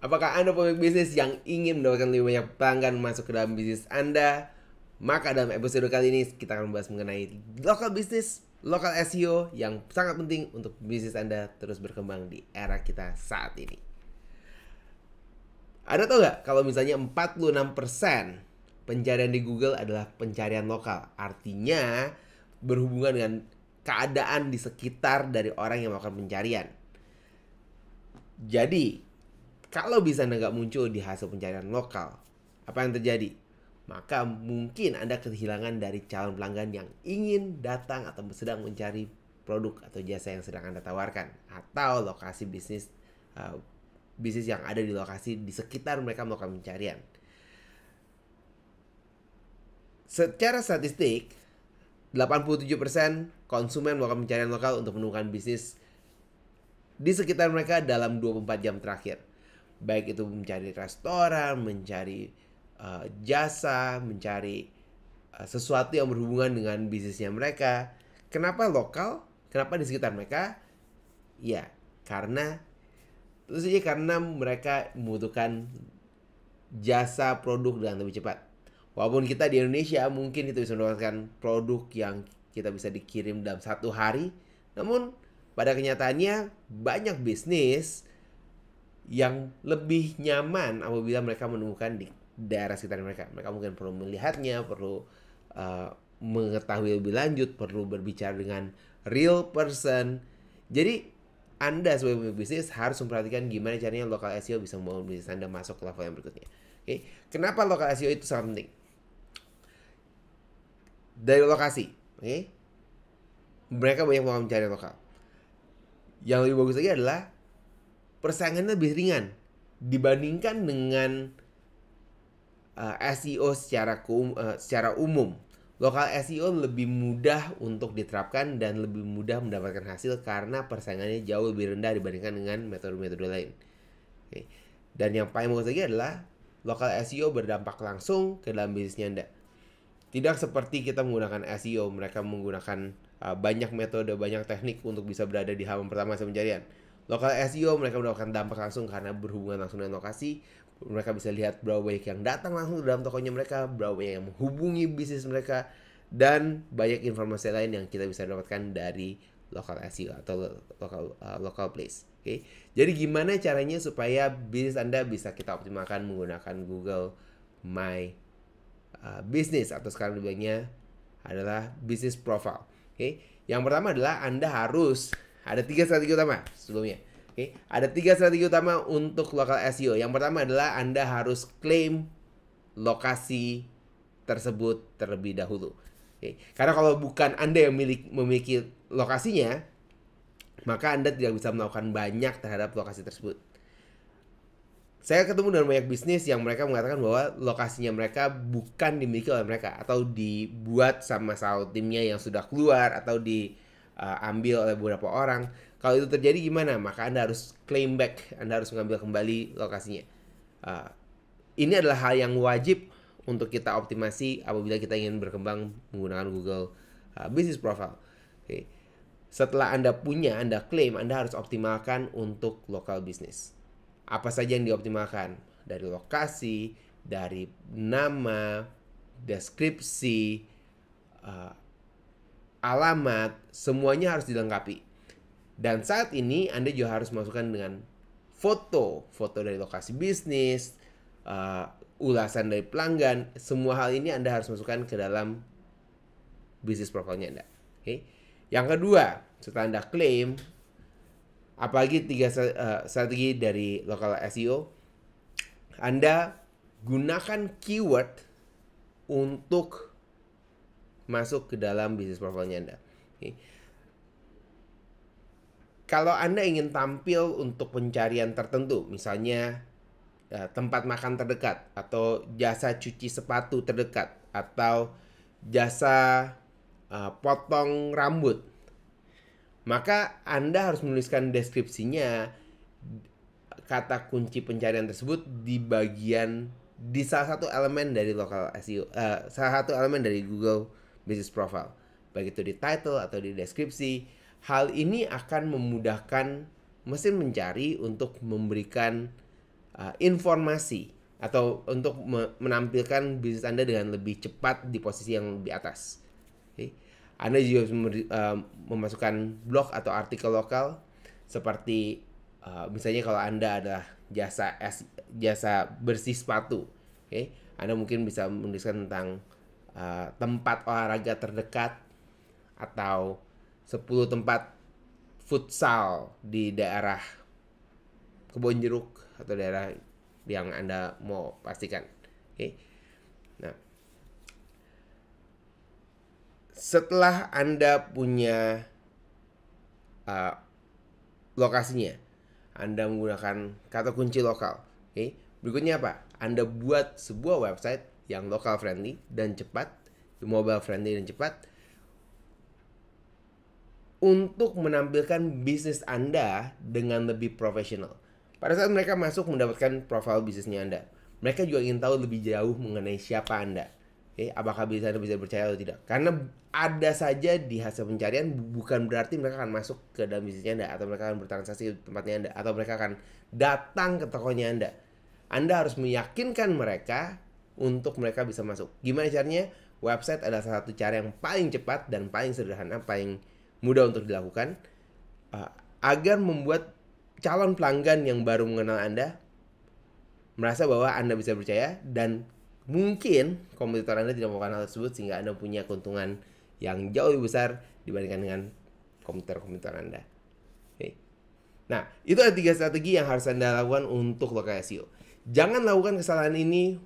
Apakah Anda pemilik bisnis yang ingin mendapatkan lebih banyak pelanggan masuk ke dalam bisnis Anda? Maka dalam episode kali ini kita akan membahas mengenai local bisnis, local SEO yang sangat penting untuk bisnis Anda terus berkembang di era kita saat ini. Ada tau gak kalau misalnya 46% pencarian di Google adalah pencarian lokal? Artinya berhubungan dengan keadaan di sekitar dari orang yang melakukan pencarian. Jadi kalau bisa Anda nggak muncul di hasil pencarian lokal, apa yang terjadi? Maka mungkin Anda kehilangan dari calon pelanggan yang ingin datang atau sedang mencari produk atau jasa yang sedang Anda tawarkan, atau lokasi bisnis bisnis yang ada di lokasi di sekitar mereka melakukan pencarian. Secara statistik, 87% konsumen melakukan pencarian lokal untuk menemukan bisnis di sekitar mereka dalam 24 jam terakhir. Baik itu mencari restoran, mencari jasa, mencari sesuatu yang berhubungan dengan bisnisnya mereka. Kenapa lokal? Kenapa di sekitar mereka? Ya, karena tentu saja karena mereka membutuhkan jasa produk dengan lebih cepat. Walaupun kita di Indonesia mungkin itu bisa mendapatkan produk yang kita bisa dikirim dalam 1 hari, namun pada kenyataannya banyak bisnis yang lebih nyaman apabila mereka menemukan di daerah sekitar mereka. Mereka mungkin perlu melihatnya, perlu mengetahui lebih lanjut, perlu berbicara dengan real person. Jadi Anda sebagai pemilik bisnis harus memperhatikan gimana caranya local SEO bisa membawa bisnis Anda masuk ke level yang berikutnya. Oke, kenapa local SEO itu sangat penting? Dari lokasi, oke, mereka banyak melakukan pencarian lokal. Yang lebih bagus lagi adalah persaingannya lebih ringan dibandingkan dengan SEO secara umum. Lokal SEO lebih mudah untuk diterapkan dan lebih mudah mendapatkan hasil karena persaingannya jauh lebih rendah dibandingkan dengan metode-metode lain. Oke. Dan yang paling bagus lagi adalah lokal SEO berdampak langsung ke dalam bisnisnya Anda. Tidak seperti kita menggunakan SEO, mereka menggunakan banyak metode, banyak teknik untuk bisa berada di halaman pertama hasil pencarian. Lokal SEO mereka mendapatkan dampak langsung karena berhubungan langsung dengan lokasi. Mereka bisa lihat berapa banyak yang datang langsung ke dalam tokonya mereka, berapa banyak yang menghubungi bisnis mereka, dan banyak informasi lain yang kita bisa dapatkan dari local SEO atau local place. Oke. Jadi gimana caranya supaya bisnis Anda bisa kita optimalkan menggunakan Google My Business atau sekarang dibilangnya adalah business profile. Oke. Yang pertama adalah Anda harus ada 3 strategi utama sebelumnya. Oke, ada 3 strategi utama untuk local SEO. Yang pertama adalah Anda harus klaim lokasi tersebut terlebih dahulu. Oke, karena kalau bukan Anda yang memiliki lokasinya, maka Anda tidak bisa melakukan banyak terhadap lokasi tersebut. Saya ketemu dengan banyak bisnis yang mereka mengatakan bahwa lokasinya mereka bukan dimiliki oleh mereka atau dibuat sama salah timnya yang sudah keluar atau diambil oleh beberapa orang. Kalau itu terjadi gimana? Maka Anda harus claim back, Anda harus mengambil kembali lokasinya. Ini adalah hal yang wajib untuk kita optimasi apabila kita ingin berkembang menggunakan Google Business Profile. Oke. Setelah Anda punya, Anda claim, Anda harus optimalkan untuk local business. Apa saja yang dioptimalkan? Dari lokasi, dari nama, deskripsi, alamat, semuanya harus dilengkapi. Dan saat ini Anda juga harus masukkan dengan foto dari lokasi bisnis, ulasan dari pelanggan. Semua hal ini Anda harus masukkan ke dalam bisnis profilnya Anda. Oke. Yang kedua, setelah Anda klaim, apalagi 3 strategi dari local SEO, Anda gunakan keyword untuk masuk ke dalam bisnis profilnya Anda. Oke. Kalau Anda ingin tampil untuk pencarian tertentu, misalnya tempat makan terdekat, atau jasa cuci sepatu terdekat, atau jasa potong rambut, maka Anda harus menuliskan deskripsinya, kata kunci pencarian tersebut di salah satu elemen dari local SEO, salah satu elemen dari Google Business Profile, baik itu di title atau di deskripsi. Hal ini akan memudahkan mesin mencari untuk memberikan informasi atau untuk menampilkan bisnis Anda dengan lebih cepat di posisi yang lebih atas. Okay. Anda juga harus memasukkan blog atau artikel lokal seperti misalnya kalau Anda adalah jasa bersih sepatu, okay, Anda mungkin bisa menuliskan tentang tempat olahraga terdekat atau 10 tempat futsal di daerah Kebonjeruk atau daerah yang Anda mau pastikan. Okay. Nah, setelah Anda punya lokasinya, Anda menggunakan kata kunci lokal. Okay. Berikutnya apa? Anda buat sebuah website yang local friendly dan cepat, mobile friendly dan cepat, untuk menampilkan bisnis Anda dengan lebih profesional. Pada saat mereka masuk mendapatkan profil bisnisnya Anda, mereka juga ingin tahu lebih jauh mengenai siapa Anda. Okay, apakah bisnis Anda bisa percaya atau tidak? Karena ada saja di hasil pencarian bukan berarti mereka akan masuk ke dalam bisnisnya Anda, atau mereka akan bertransaksi di tempatnya Anda, atau mereka akan datang ke tokonya Anda. Anda harus meyakinkan mereka untuk mereka bisa masuk. Gimana caranya? Website adalah salah satu cara yang paling cepat dan paling sederhana, paling mudah untuk dilakukan agar membuat calon pelanggan yang baru mengenal Anda merasa bahwa Anda bisa percaya, dan mungkin kompetitor Anda tidak melakukan hal tersebut sehingga Anda punya keuntungan yang jauh lebih besar dibandingkan dengan kompetitor Anda. Okay. Nah, itu ada 3 strategi yang harus Anda lakukan untuk local SEO. Jangan lakukan kesalahan ini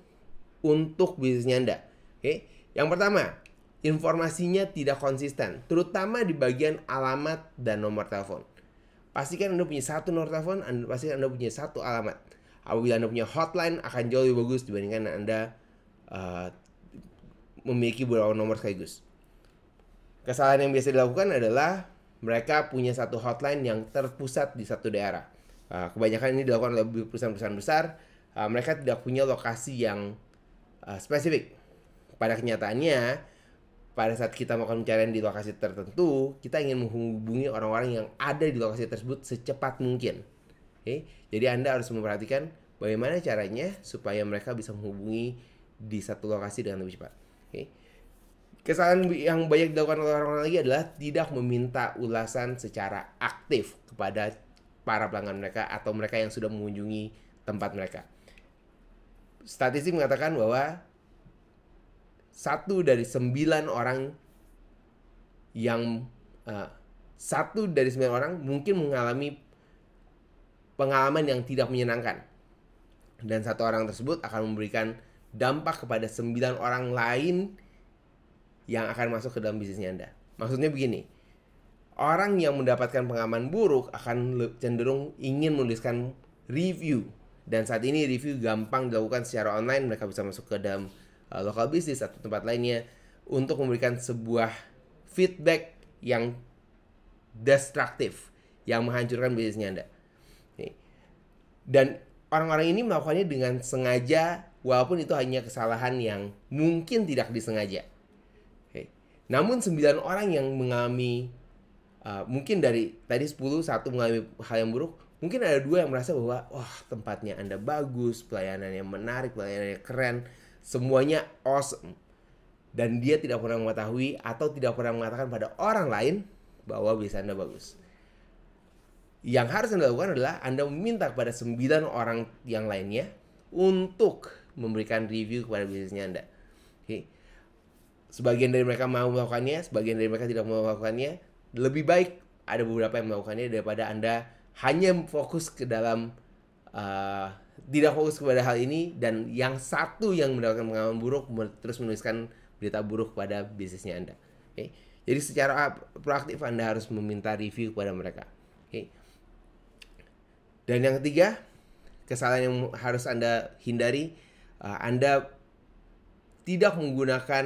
untuk bisnisnya Anda. Okay. Yang pertama, informasinya tidak konsisten, terutama di bagian alamat dan nomor telepon. Pastikan Anda punya satu nomor telepon, pastikan Anda punya satu alamat. Apabila Anda punya hotline, akan jauh lebih bagus dibandingkan Anda memiliki beberapa nomor sekaligus. Kesalahan yang biasa dilakukan adalah mereka punya satu hotline yang terpusat di satu daerah. Kebanyakan ini dilakukan oleh perusahaan-perusahaan besar. Mereka tidak punya lokasi yang spesifik. Pada kenyataannya, pada saat kita melakukan pencarian di lokasi tertentu, kita ingin menghubungi orang-orang yang ada di lokasi tersebut secepat mungkin. Okay? Jadi Anda harus memperhatikan bagaimana caranya supaya mereka bisa menghubungi di satu lokasi dengan lebih cepat. Okay? Kesalahan yang banyak dilakukan oleh orang-orang lagi adalah tidak meminta ulasan secara aktif kepada para pelanggan mereka atau mereka yang sudah mengunjungi tempat mereka. Statistik mengatakan bahwa 1 dari 9 orang mungkin mengalami pengalaman yang tidak menyenangkan, dan 1 orang tersebut akan memberikan dampak kepada 9 orang lain yang akan masuk ke dalam bisnisnya Anda. Maksudnya begini, orang yang mendapatkan pengalaman buruk akan cenderung ingin menuliskan review, dan saat ini review gampang dilakukan secara online. Mereka bisa masuk ke dalam local business atau tempat lainnya untuk memberikan sebuah feedback yang destruktif, yang menghancurkan bisnisnya Anda. Dan orang-orang ini melakukannya dengan sengaja, walaupun itu hanya kesalahan yang mungkin tidak disengaja. Namun 9 orang yang mengalami mungkin dari tadi 10, 1 mengalami hal yang buruk, mungkin ada 2 yang merasa bahwa wah, tempatnya Anda bagus, pelayanannya menarik, pelayanannya keren, semuanya awesome, dan dia tidak pernah mengetahui atau tidak pernah mengatakan pada orang lain bahwa bisnis Anda bagus. Yang harus Anda lakukan adalah Anda meminta kepada 9 orang yang lainnya untuk memberikan review kepada bisnisnya Anda. Okay. Sebagian dari mereka mau melakukannya, sebagian dari mereka tidak mau melakukannya. Lebih baik ada beberapa yang melakukannya daripada Anda hanya fokus ke dalam tidak fokus kepada hal ini, dan yang satu yang mendapatkan pengalaman buruk terus menuliskan berita buruk kepada bisnisnya Anda. Okay. Jadi secara proaktif Anda harus meminta review kepada mereka. Okay. Dan yang ketiga, kesalahan yang harus Anda hindari, Anda tidak menggunakan,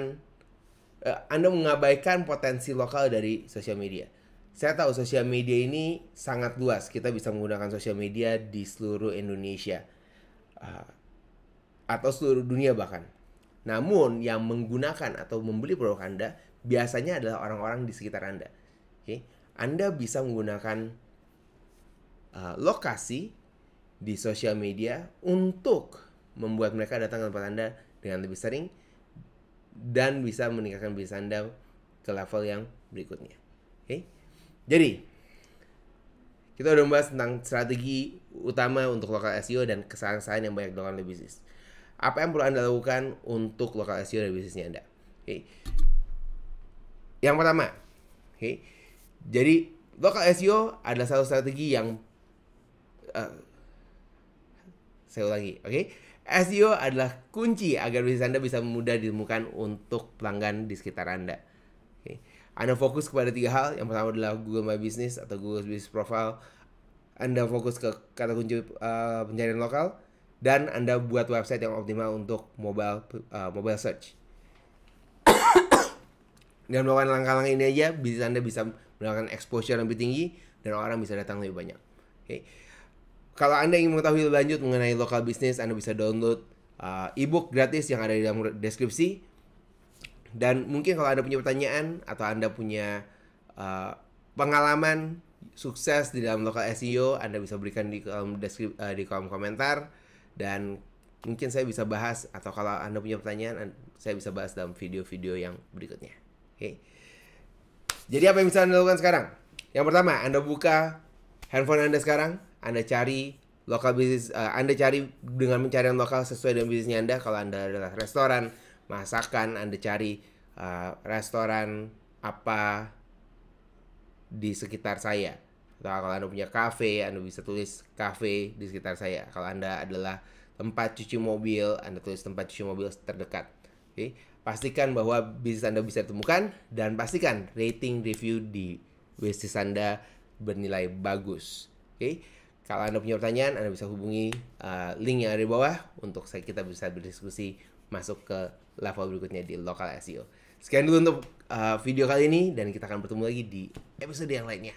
Anda mengabaikan potensi lokal dari sosial media. Saya tahu sosial media ini sangat luas. Kita bisa menggunakan sosial media di seluruh Indonesia atau seluruh dunia bahkan. Namun yang menggunakan atau membeli produk Anda biasanya adalah orang-orang di sekitar Anda. Okay? Anda bisa menggunakan lokasi di sosial media untuk membuat mereka datang ke tempat Anda dengan lebih sering dan bisa meningkatkan bisnis Anda ke level yang berikutnya. Oke. Jadi, kita udah membahas tentang strategi utama untuk local SEO dan kesalahan-kesalahan yang banyak dilakukan oleh bisnis. Apa yang perlu Anda lakukan untuk local SEO dari bisnisnya Anda? Oke. Yang pertama, oke. Jadi, local SEO adalah satu strategi yang saya ulangi, oke? SEO adalah kunci agar bisnis Anda bisa mudah ditemukan untuk pelanggan di sekitar Anda. Okay. Anda fokus kepada 3 hal. Yang pertama adalah Google My Business atau Google Business Profile. Anda fokus ke kata kunci pencarian lokal. Dan Anda buat website yang optimal untuk mobile search. Dengan melakukan langkah-langkah ini aja, bisnis Anda bisa mendapatkan exposure yang lebih tinggi dan orang bisa datang lebih banyak. Okay. Kalau Anda ingin mengetahui lebih lanjut mengenai local business, Anda bisa download ebook gratis yang ada di dalam deskripsi. Dan mungkin kalau Anda punya pertanyaan atau Anda punya pengalaman sukses di dalam local SEO, Anda bisa berikan di kolom komentar. Dan mungkin saya bisa bahas, atau kalau Anda punya pertanyaan, saya bisa bahas dalam video-video yang berikutnya. Oke. Jadi apa yang bisa Anda lakukan sekarang? Yang pertama, Anda buka handphone Anda sekarang, Anda cari local business, Anda cari dengan pencarian lokal sesuai dengan bisnisnya Anda. Kalau Anda adalah restoran, masakan, Anda cari restoran apa di sekitar saya. Atau kalau Anda punya cafe, Anda bisa tulis cafe di sekitar saya. Kalau Anda adalah tempat cuci mobil, Anda tulis tempat cuci mobil terdekat. Oke. Pastikan bahwa bisnis Anda bisa ditemukan dan pastikan rating review di bisnis Anda bernilai bagus. Oke. Kalau Anda punya pertanyaan, Anda bisa hubungi link yang ada di bawah untuk kita bisa berdiskusi masuk ke level berikutnya di local SEO. Sekian dulu untuk video kali ini dan kita akan bertemu lagi di episode yang lainnya.